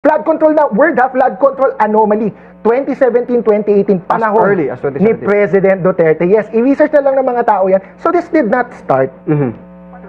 Flood control na, word ha, flood control anomaly. 2017-2018, panahon early as 2017. ni President Duterte. Yes, i-research na lang ng mga tao yan. So this did not start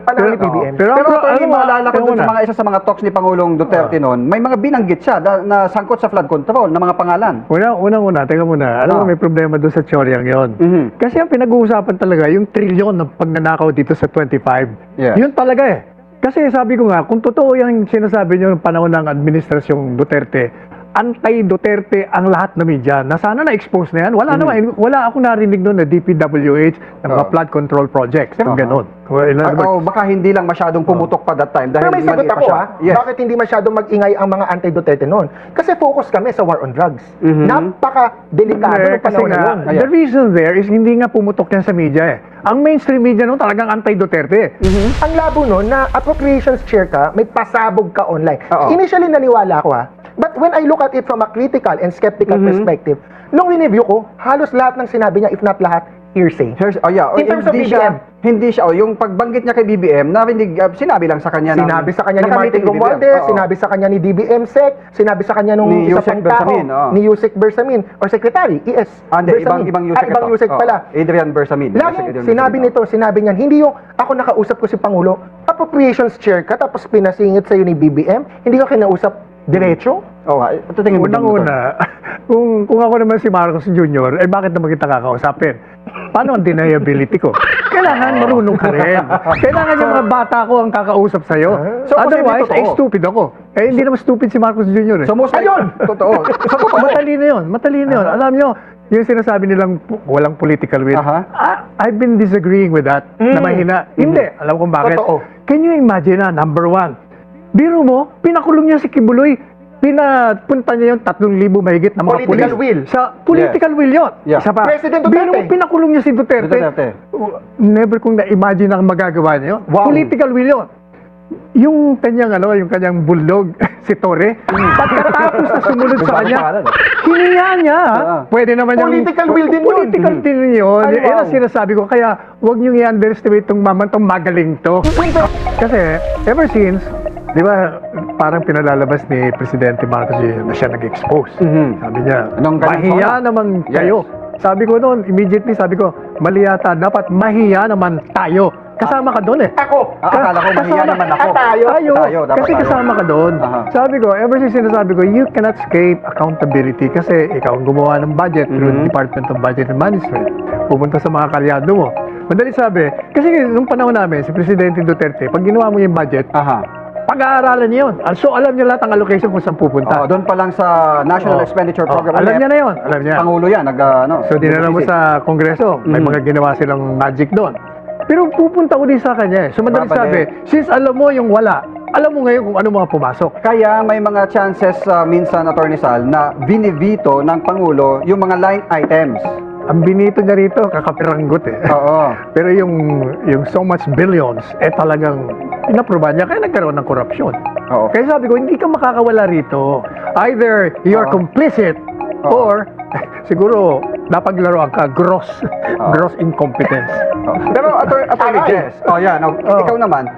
panahon ni PBM. Pero attorney, maalala ko dun sa mga isa sa mga talks ni Pangulong Duterte noon, may mga binanggit siya na sangkot sa flood control na mga pangalan. Unang-una, teka muna. Alam mo, may problema doon sa teoryang yon. Kasi ang pinag-uusapan talaga, yung trilyon ng pagnanakaw dito sa 25, yun talaga eh. Kasi sabi ko nga, kung totoo yung sinasabi nyo ng panahon ng administrasyong Duterte, anti-Duterte ang lahat na media. Na sana na-expose na yan. Wala naman. Wala akong narinig noon na DPWH ng mga flood control projects. Yung ganon. Baka hindi lang masyadong pumutok pa that time. Pero Dahil may sagot ako bakit hindi masyadong mag-ingay ang mga anti-Duterte noon? Kasi focus kami sa war on drugs. Napaka-delikado ng panahon na yun. The reason there is hindi nga pumutok yan sa media eh. Ang mainstream media noon talagang anti-Duterte. Ang labo noon na appropriations chair ka, may pasabog ka online. Initially naniwala ako but when I look at it from a critical and skeptical perspective, nung in-review ko, halos lahat ng sinabi niya, if not lahat, hearsay. In terms of BBM. Hindi siya, yung pagbanggit niya kay BBM, sinabi lang sa kanya. Sinabi sa kanya ni Martin Romualdez, sinabi sa kanya ni DBM Sec, sinabi sa kanya nung isa pang tao, ni Yusek Bersamin, or Secretary, ES Bersamin. Ibang Yusek pala. Adrian Bersamin. Laging sinabi nito, sinabi niyan, hindi yung ako nakausap ko si Pangulo, appropriations chair ka, tapos pinasingit sa'yo ni BBM, hindi ka kinausap diretso? Unang-una, kung ako naman si Marcos Jr., bakit naman kita kakausapin? Paano ang deniability ko? Kailangan marunong ka rin. Kailangan yung mga bata ko ang kakausap sa'yo. Otherwise, stupid ako. Hindi naman stupid si Marcos Jr. So, ayun! Totoo. Matalino yun. Alam nyo, yung sinasabi nilang walang political will, I've been disagreeing with that, na mahina. Hindi. Alam kong bakit. Can you imagine number one, biro mo, pinakulong niya si Kibuloy, pinapunta niya yung 3,000 mahigit na mga political will. Sa political will yun. Isa pa, President Duterte. Biro mo, pinakulong niya si Duterte. Never kong na-imagine ang magagawa niya yun. Political will yun. Yung kanyang bulldog, si Torre, pagkatapos na sumunod sa kanya, hiniya niya. Pwede naman yung political will din yun. Political din yun. Yan ang sinasabi ko. Kaya, huwag niyong i-underestimate itong magaling to. Kasi, ever since, di ba, parang pinalalabas ni Presidente Marcos na siya nag-expose. Sabi niya, mahiya naman kayo. Sabi ko noon, immediately sabi ko, mali yata, dapat mahiya naman tayo. Kasama ka doon eh. Akala ko mahiya naman ako. Tayo. Kasi kasama ka doon. Sabi ko, ever since sinasabi ko, you cannot escape accountability kasi ikaw ang gumawa ng budget through the Department of Budget and Management. Pupunta sa mga kalyado mo. Madali sabi, kasi nung panahon namin, si Presidente Duterte, pag ginawa mo yung budget, pag-aaralan niya yun. So, alam niya lahat ang allocation kung saan pupunta. Doon pa lang sa National Expenditure Program. Alam niya na yun. Alam niya. Pangulo yan. So, dinala mo sa Kongreso. May mga ginawa silang magic doon. Pero pupunta ko din sa kanya eh. So, madali sabi, since alam mo yung wala, alam mo ngayon kung ano mga pumasok. Kaya may mga chances minsan, Attorney Sal, na binivito ng Pangulo yung mga line items. Ang binito niya rito, kakapiranggot eh. Pero yung so much billions, talagang inaproba niya, kaya nagkaroon ng korupsyon. Kaya sabi ko, hindi ka makakawala rito. Either you're complicit, or siguro napaglaruan ka, gross incompetence. Pero Attorney Jess, ikaw naman,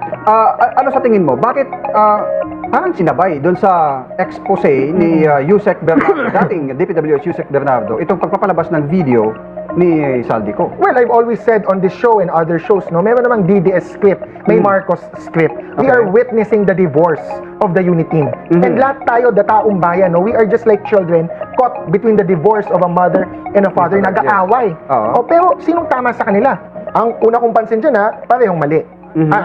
ano sa tingin mo? Bakit parang sinabay doon sa expose ni Yusek Bernardo, dating DPWH Yusek Bernardo, itong pagpapalabas ng video ni Saldico? Well, I've always said on this show and other shows, meron namang DDS script, may Marcos script. We are witnessing the divorce of the unit team. And lahat tayo, the taong bayan, we are just like children caught between the divorce of a mother and a father, nag-aaway. Pero sinong tama sa kanila? Ang una kong pansin dyan, parehong mali.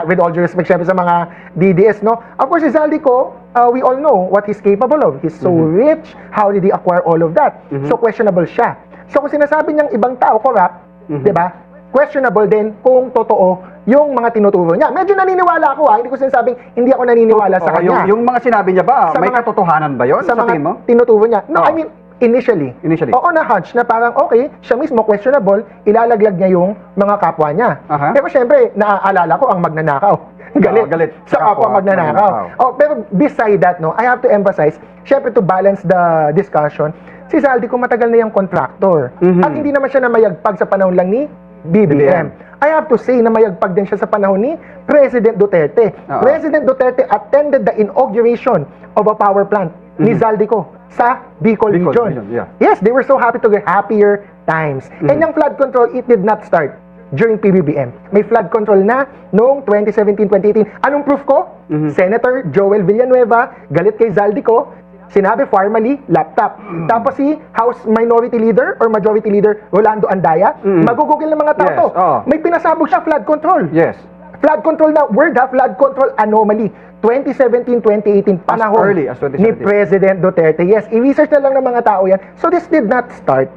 With all due respect, syempre sa mga DDS, Of course, si Saldico, we all know what he's capable of. He's so rich. How did he acquire all of that? So questionable siya. So kung sinasabi niyang ibang tao corrupt, di ba? Questionable din kung totoo yung mga tinuturo niya. Medyo naniniwala ako hindi ko sinasabing hindi ako naniniwala sa kanya. Yung mga sinabi niya ba, may katotohanan ba yun sa tingin mo? Tinuturo niya. No, I mean, initially. Oo, na-hunch na parang, okay, siya mismo questionable, ilalaglag niya yung mga kapwa niya. Pero syempre, naaalala ko ang magnanakaw. Galit sa kapwa magnanakaw. Pero beside that, I have to emphasize, syempre to balance the discussion, si Saldico matagal na yung contractor. At hindi naman siya namayagpag sa panahon lang ni BBM. I have to say na mayagpag din siya sa panahon ni President Duterte. President Duterte attended the inauguration of a power plant ni Zaldico sa Bicol Region. Yeah. Yes, they were so happy to get happier times. And yung flood control, it did not start during PBBM. May flood control na noong 2017, 2018. Anong proof ko? Senator Joel Villanueva, galit kay Zaldico, sinabi formally, laptop. Tapos si House Minority Leader or Majority Leader Rolando Andaya, magugugil ng mga tao to. May pinasabog siya flood control. Yes. Flood control na word ha, flood control anomaly. 2017, 2018, panahon early as 2017. ni President Duterte. Yes, i-research na lang ng mga tao yan. So this did not start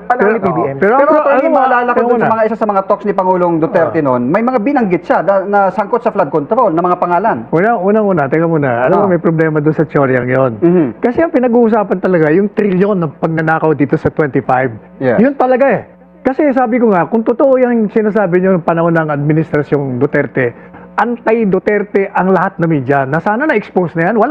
panahon ni PBM. Pero attorney, maalala ko dun sa mga isa sa mga talks ni Pangulong Duterte noon, may mga binanggit siya na sangkot sa flood control na mga pangalan. Unang-una, teka muna. Alam mo, may problema doon sa tsoryang yon. Kasi ang pinag-uusapan talaga, yung trilyon ng pagnanakaw dito sa 25, yun talaga eh. Kasi sabi ko nga, kung totoo yung sinasabi nyo ng panahon ng administrasyong Duterte, anti-Duterte ang lahat na media, na sana na-expose na yan.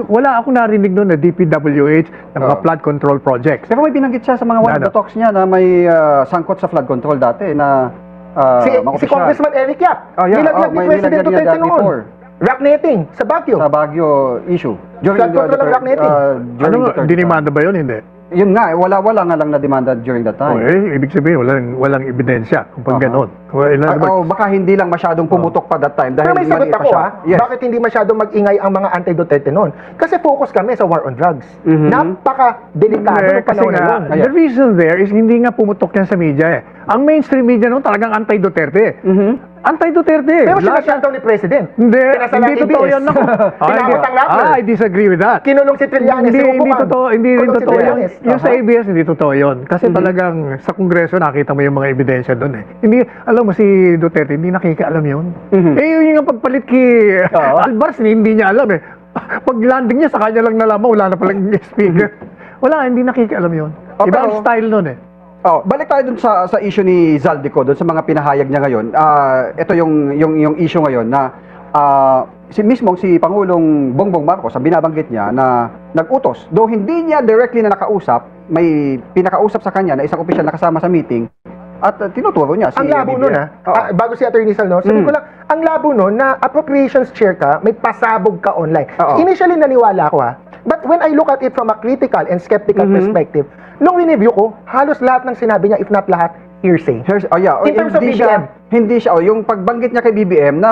Wala akong narinig noon na DPWH ng mga flood control projects. Pero may binanggit siya sa mga one of the talks niya na may sangkot sa flood control dati na si Congressman Eric Yap, nilaglag ni President Duterte noon. Rocknetting sa Baguio. Sa Baguio issue. Flood control ng rocknetting. Dinimanda ba yun? Hindi. Yun nga, wala nga lang na demanda during that time. Ibig sabihin, walang ebidensya kung pag gano'n. Baka hindi lang masyadong pumutok pa that time. Dahil pero may sagot ako bakit hindi masyadong mag-ingay ang mga anti-Duterte noon? Kasi focus kami sa war on drugs. Napaka-delikado ng panahon na yun. The reason there is hindi nga pumutok yan sa media eh. Ang mainstream media noon talagang anti-Duterte. Anti-Duterte. Pero sinasyantaw ni President. Hindi totoo yan. I disagree with that. Kinulong si Trillanes. Hindi rin totoo yun. Yung sa ABS, hindi totoo yun. Kasi talagang sa Kongreso, nakita mo yung mga ebidensya doon eh. Hindi, alam mo si Duterte, hindi nakikaalam yun. Yun yung pagpalit kay Albars, hindi niya alam eh. Pag landing niya, sa kanya lang nalaman, wala na palang speaker. Wala, hindi nakikaalam yun. Ibang style nun eh. Balik tayo dun sa issue ni Zaldico, dun sa mga pinahayag niya ngayon. Ito yung issue ngayon na si Pangulong Bongbong Marcos, binabanggit niya na nag-utos, though hindi niya directly na nakausap, may pinakausap sa kanya na isang opisyal na kasama sa meeting at tinuturo niya si ang labo nun bago si Attorney Sal, no? Sabi ko lang, ang labo nun na appropriations chair ka, may pasabog ka online. Initially naniwala ako but when I look at it from a critical and skeptical perspective, nung review ko, halos lahat ng sinabi niya, if not lahat, hearsay. In terms of BBM. Hindi siya, yung pagbanggit niya kay BBM,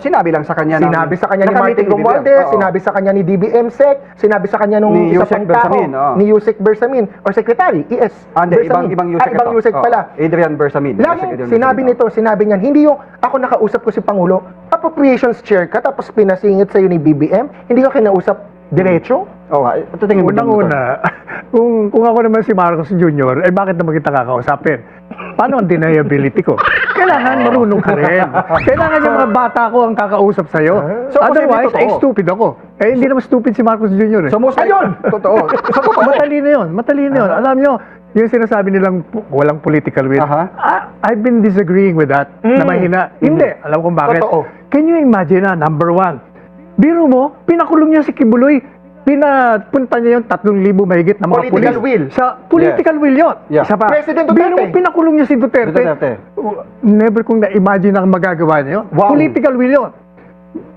sinabi lang sa kanya sinabi sa kanya ni Martin Romualdez, sinabi sa kanya ni DBM Sec, sinabi sa kanya nung ni isa Yusek pang tao, Bersamin, ni Yusek Bersamin, or Secretary, ES Bersamin. Ibang Yusek ibang Yusek pala. Adrian Bersamin. Laging sinabi niyan, hindi yung ako nakausap ko si Pangulo, appropriations chair ka, tapos pinasingit sa'yo ni BBM, hindi ko kinausap diretso. Unang-una, kung ako naman si Marcos Jr., bakit naman kita kakausapin? Paano ang deniability ko? Kailangan marunong ka rin. Kailangan yung mga bata ko ang kakausap sa'yo. Otherwise, stupid ako. Hindi naman stupid si Marcos Jr. So most totoo. Matalino yun. Alam nyo, yung sinasabi nilang walang political will, I've been disagreeing with that, na mahina. Hindi, alam kung bakit. Can you imagine number one, biro mo, pinakulong niya si Kibuloy, pinapunta niya yung 3,000 mahigit na mga political will. Sa political will yun. Isa pa. President Duterte. Biro mo, pinakulong niya si Duterte. Never kong na-imagine ang magagawa niya yun. Political will yun.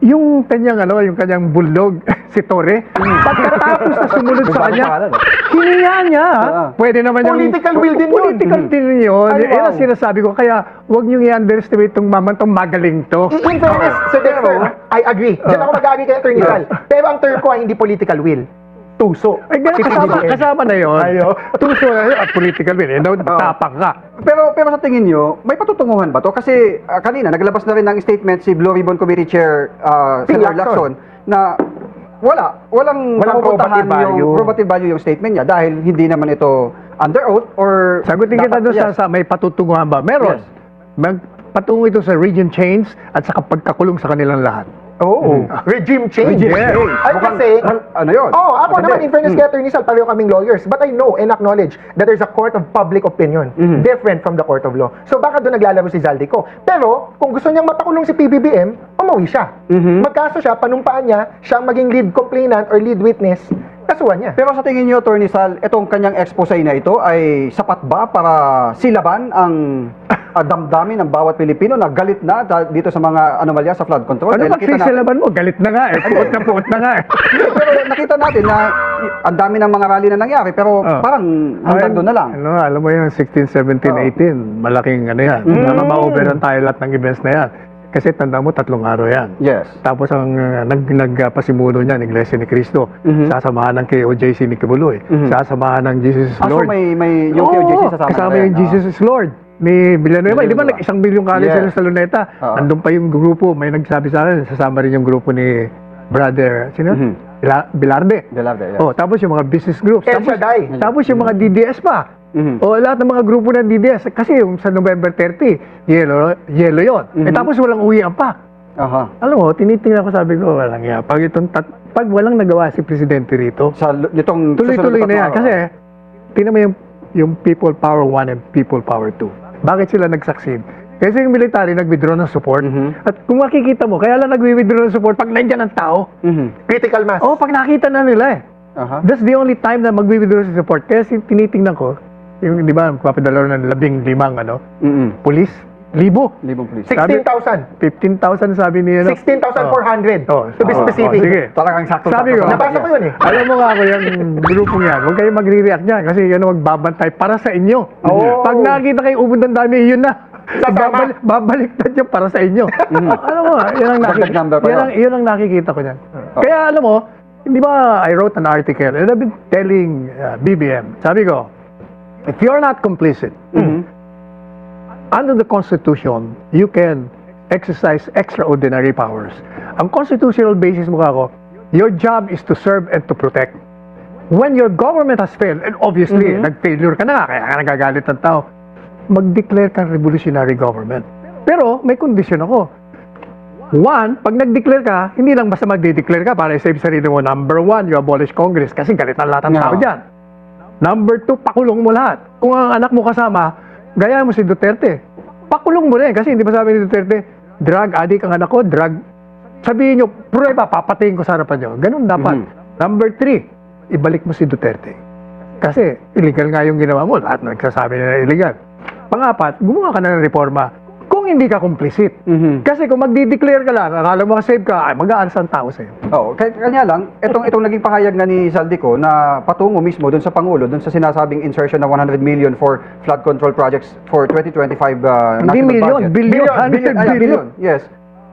Yung kanyang bulldog, si Torre, pagkatapos na sumunod sa kanya, hiniya niya. Pwede naman yung political will din yun. Political din yun. Yan ang sinasabi ko. Kaya, huwag niyong i-underestimate itong mamantong magaling to. In fairness, Sir Dexter, I agree. Diyan ako mag-agree kay Attorney Sal. Pero ang term ko ay hindi political will. Tuso. Ay, kasama na yun. Tuso na yun at political will. Tapang ka. Pero sa tingin nyo, may patutunguhan ba to? Kasi kanina, naglabas na rin ng statement si Blue Ribbon Committee Chair Senator Lacson na walang probative value yung statement niya dahil hindi naman ito under oath or sagutin kita doon sa may patutunguhan ba? Meron. Patungo ito sa region change at sa pagkakulong sa kanilang lahat. Regime change. Ay kasi, ano yun? Ako naman, in fairness kay Attorney Sal, pareho kaming lawyers. But I know and acknowledge that there's a court of public opinion different from the court of law. So baka doon naglalaro si Zaldico. Pero, kung gusto niyang mapakulong si PBBM, umuwi siya. Magkaso siya, panumpaan niya, siyang maging lead complainant or lead witness. kasuhan niya. Pero sa tingin niyo, Attorney Sal, itong kanyang expose na ito ay sapat ba para silaban ang damdamin ng bawat Pilipino na galit na dito sa mga anomalya sa flood control? Ano pagsisilaban mo? Galit na nga eh. Puot na nga eh. Pero nakita natin na ang dami ng mga rally na nangyari, pero parang hanggang doon na lang. Ano, alam mo yung 16, 17, 18, malaking ano yan. Ma-overan tayo lahat ng events na yan. Kasi tanda mo, 3 araw yan. Yes. Tapos ang nagpasimuno niya, ng Iglesia ni Cristo, sasamahan ng KOJC ni Kibuloy, sasamahan ng Jesus is Lord. So may yung KOJC sasama kasama yung Jesus is Lord ni Villanueva. Di ba nag-1 billion college sila sa Luneta? Andun pa yung grupo, may nagsabi sa akin, sasama rin yung grupo ni Brother, sino? Bilarde. Bilarde, yes. Tapos yung mga business groups. El Shaddai. Tapos yung mga DDS pa. Lahat ng mga grupo ng DDS. Kasi yung sa November 30, yellow yun. Tapos walang uwian pa. Alam mo, tinitingnan ko, sabi ko, walang yan. Pag walang nagawa si Presidente rito, tuloy-tuloy na yan. Kasi, tingnan mo yung People Power 1 and People Power 2. Bakit sila nag-succeed? Kasi yung military nag-withdraw ng support. At kung makikita mo, kaya lang nag-withdraw ng support pag nandiyan ang tao. Critical mass. Pag nakita na nila eh. That's the only time na mag-withdraw ng support. Kaya tinitingnan ko, yung, di ba, magpapadala ng 15 police, 1,000. Police. 16,000. 15,000 sabi niya. 16,400. To be specific. Sige. Talagang sakto. Sabi ko, nabasa ko yun eh. Alam mo nga ako yung grupong yan, huwag kayo magre-react niyan kasi yan ang magbabantay para sa inyo. Pag nakita kayo ubod ng dami, yun na. Babaliktad yan para sa inyo. Alam mo, yun ang nakikita ko niyan. Kaya alam mo, hindi ba I wrote an article and I've been telling BBM, sabi ko, if you're not complicit, under the Constitution, you can exercise extraordinary powers. Ang constitutional basis mo ako, your job is to serve and to protect. When your government has failed, and obviously, nag-failure ka na, kaya ka nagagalit ng tao, mag-declare kang revolutionary government. Pero, may condition ako. One, pag nag-declare ka, hindi lang basta mag-declare ka para i-save sarili mo. Number 1, you abolish Congress kasi galit na lahat ng tao dyan. Number 2, pakulong mo lahat. Kung ang anak mo kasama, gaya mo si Duterte. Pakulong mo rin kasi hindi ba sabi ni Duterte, drug addict ang anak ko, drug. Sabihin nyo, prueba, papatayin ko sa harapan nyo. Ganun dapat. Number 3, ibalik mo si Duterte. Kasi illegal nga yung ginawa mo. Lahat nagsasabi na illegal. Pang-apat, gumawa ka na ng reforma. Kung hindi ka complicit. Kasi kung magdi-declare ka lang, akala mo ka-save ka, ay mag-aalis ang tao sa'yo. Kanya lang, itong naging pahayag na ni Zaldico na patungo mismo doon sa Pangulo, doon sa sinasabing insertion ng 100 million for flood control projects for 2025 national budget. Billion. Yes.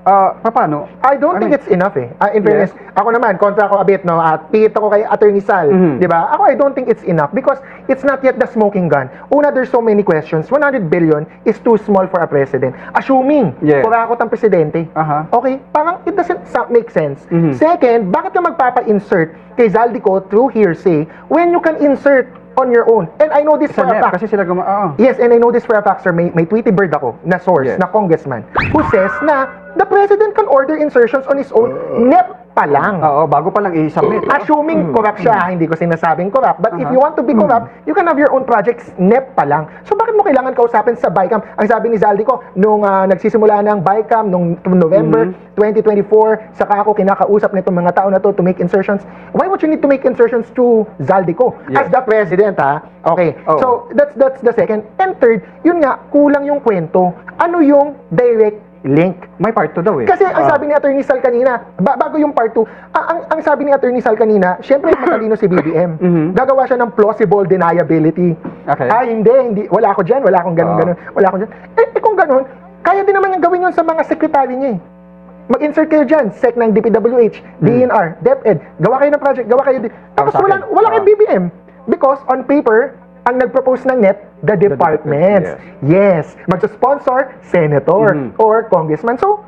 Paano? I don't think it's enough eh. In fairness, ako naman, kontra ako a bit, no? At pihit ako kay Attorney Sal, di ba? Ako, I don't think it's enough because it's not yet the smoking gun. Una, there's so many questions. 100 billion is too small for a president. Assuming, kurakot ang presidente. Okay? Parang it doesn't make sense. Second, bakit ka magpapa-insert kay Zaldico through hearsay when you can insert on your own? And I know this for a fact. Kasi sila Yes, and I know this for a fact, sir. May Tweety Bird ako na source, na congressman, who says na the president can order insertions on his own, NEP pa lang. Bago pa lang i-submit. Assuming corrupt siya, hindi ko sinasabing corrupt. But if you want to be corrupt, you can have your own projects, NEP pa lang. So bakit mo kailangan kausapin sa BICAM? Ang sabi ni Zaldico, nung nagsisimula ng BICAM, nung November 2024, saka ako kinakausap nitong mga tao na to make insertions. Why would you need to make insertions to Zaldico? As the president, ha? Okay. So that's the second. And third, yun nga, kulang yung kwento. Ano yung direct link? May part 2 daw eh. Kasi ang sabi ni Attorney Sal kanina, bago yung part 2, ang sabi ni Attorney Sal kanina, syempre matalino si BBM. Gagawa siya ng plausible deniability. Okay. Hindi, wala ako dyan, wala akong ganun, wala akong dyan. Kung ganun, kaya din naman yung gawin yun sa mga sekretary niya eh. Mag-insert kayo dyan, SEC ng DPWH, DENR, DepEd, gawa kayo ng project, gawa kayo. Tapos wala kay BBM. Because on paper, ang nag-propose ng NEP, the departments. Yes. Magsa-sponsor, senator, or congressman. So,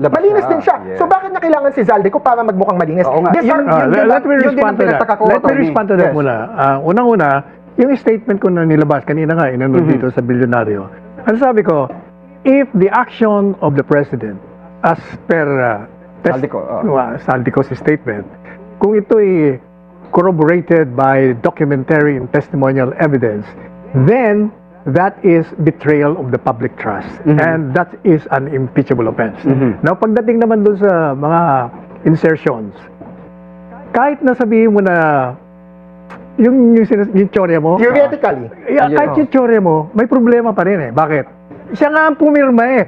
malinis din siya. So, bakit na kailangan si Zaldico para magmukhang malinis? Let me respond to that muna. Unang-una, yung statement ko na nilabas, kanina nga, inanod dito sa bilyonaryo. Ano sabi ko, if the action of the president, as per Zaldico's statement, kung ito'y corroborated by documentary and testimonial evidence, then that is betrayal of the public trust. And that is an impeachable offense. Now, pagdating naman doon sa mga insertions, kahit nasabihin mo na yung tsorya mo. Theoretically. Kahit yung tsorya mo, may problema pa rin eh. Bakit? Siya nga ang pumirma eh.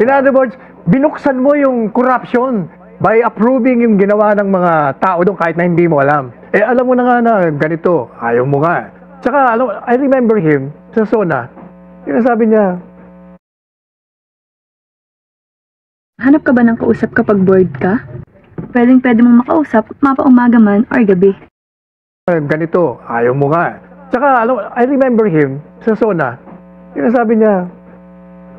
In other words, binuksan mo yung corruption by approving yung ginawa ng mga tao doon kahit na hindi mo alam. Eh, alam mo na nga na ganito. Ayaw mo nga. Tsaka, I remember him sa SONA. Sinasabi niya, hanap ka ba ng kausap kapag bored ka? Pwede mong makausap mapaumaga man or gabi. Ganito, ayaw mo nga. Tsaka, I remember him sa SONA. Sinasabi niya,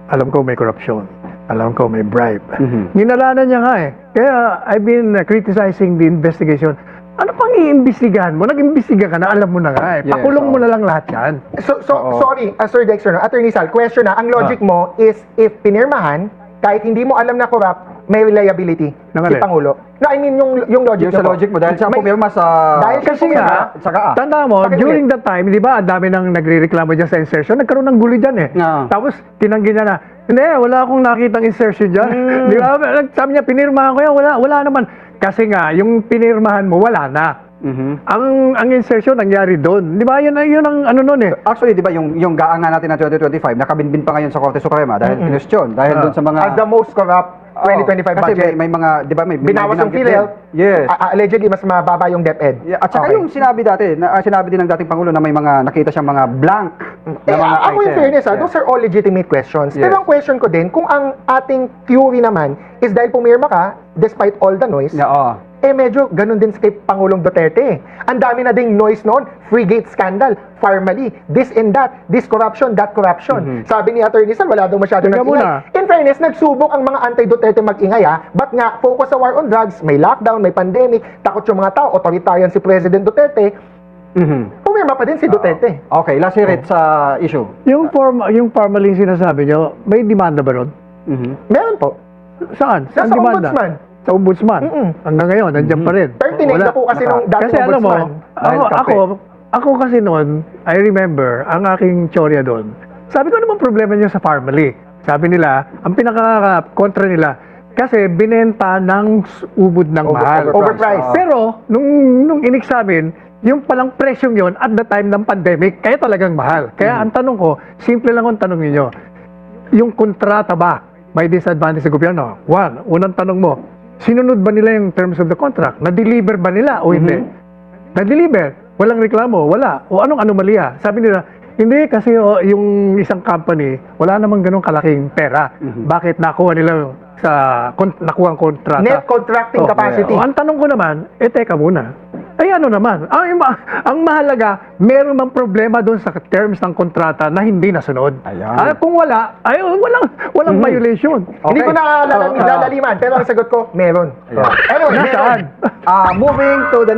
alam ko may corruption. Alam ko may bribe. Ninalanan niya nga eh. Kaya, I've been criticizing the investigation. Ano pang iimbestigahan mo? Nag-imbestiga ka na, alam mo na nga eh. Pakulong mo na lang lahat yan. Sorry, Sir Dexter, no? Attorney Sal, question na. Ang logic mo is if pinirmahan, kahit hindi mo alam na corrupt, may liability si Pangulo. No, I mean yung logic yung sa logic mo, dahil siya pumirma sa... Dahil kasi nga, tanda mo, during that time, di ba, ang dami nang nagre-reklamo dyan sa insertion, nagkaroon ng gulo dyan eh. Tapos, tinanggi niya na, hindi, wala akong nakitang insertion dyan. Di ba, sabi niya, pinirmahan ko yan, wala naman. Kasi nga, yung pinirmahan mo, wala na. Ang insertion nangyari doon. Di ba? Yun ang ano noon eh. Actually, di ba, yung gaang nga natin na 2025, nakabinbin pa ngayon sa Korte Suprema dahil kinustyon. Dahil doon sa mga... As the most corrupt 2025 kasi budget. may mga, di ba, may binawas yung PhilHealth. Yes. Allegedly, mas mababa yung DepEd. Yeah, at saka yung sinabi din ng dating Pangulo na may mga nakita siyang mga blank na mga ako in fairness, those are all legitimate questions. Yes. Pero ang question ko din, kung ang ating theory naman is dahil pumirma ka, despite all the noise, medyo ganun din kay Pangulong Duterte. Ang dami na ding noise noon, Freegate scandal, Farmally, this and that, this corruption, that corruption. Sabi ni Attorney Sal, wala daw masyadong nag-ingay. In fairness, nagsubok ang mga anti-Duterte mag-ingay but nga, focus sa war on drugs, may lockdown, may pandemic, takot yung mga tao, authoritarian si President Duterte, pumirma pa din si Duterte. Okay, last hear it sa issue. Yung Farmally sinasabi nyo, may demanda ba ron? Meron po. Saan? Sa Ombudsman. Sa Ombudsman. Hanggang ngayon, nandiyan pa rin. Pertinent na po kasi nung dating kasi alam mo, Ombudsman. ako kasi noon, I remember, ang aking tsorya doon, sabi ko naman problema niya sa Farmally. Sabi nila, ang pinaka-kontra nila, kasi binenta ng ubod ng mahal. Overpriced. Pero, nung in-examine, yung palang presyong yon at the time ng pandemic, kaya talagang mahal. Kaya ang tanong ko, simple lang ang tanong niyo, yung kontrata ba may disadvantage sa gobyerno? One, unang tanong mo, sinunod ba nila yung terms of the contract? Na-deliver ba nila o hindi? Na-deliver? Walang reklamo? Wala? O anong anomalya? Sabi nila, hindi kasi yung isang company, wala namang ganong kalaking pera. Bakit nakuha nila sa nakuha ang kontrata? Net contracting capacity. Ang tanong ko naman, teka muna. Ay ano naman, ang mahalaga, meron mang problema doon sa terms ng kontrata na hindi nasunod. Kung wala, walang violation. Hindi ko na lalaliman, pero ang sagot ko, meron. Anyway, Moving to the next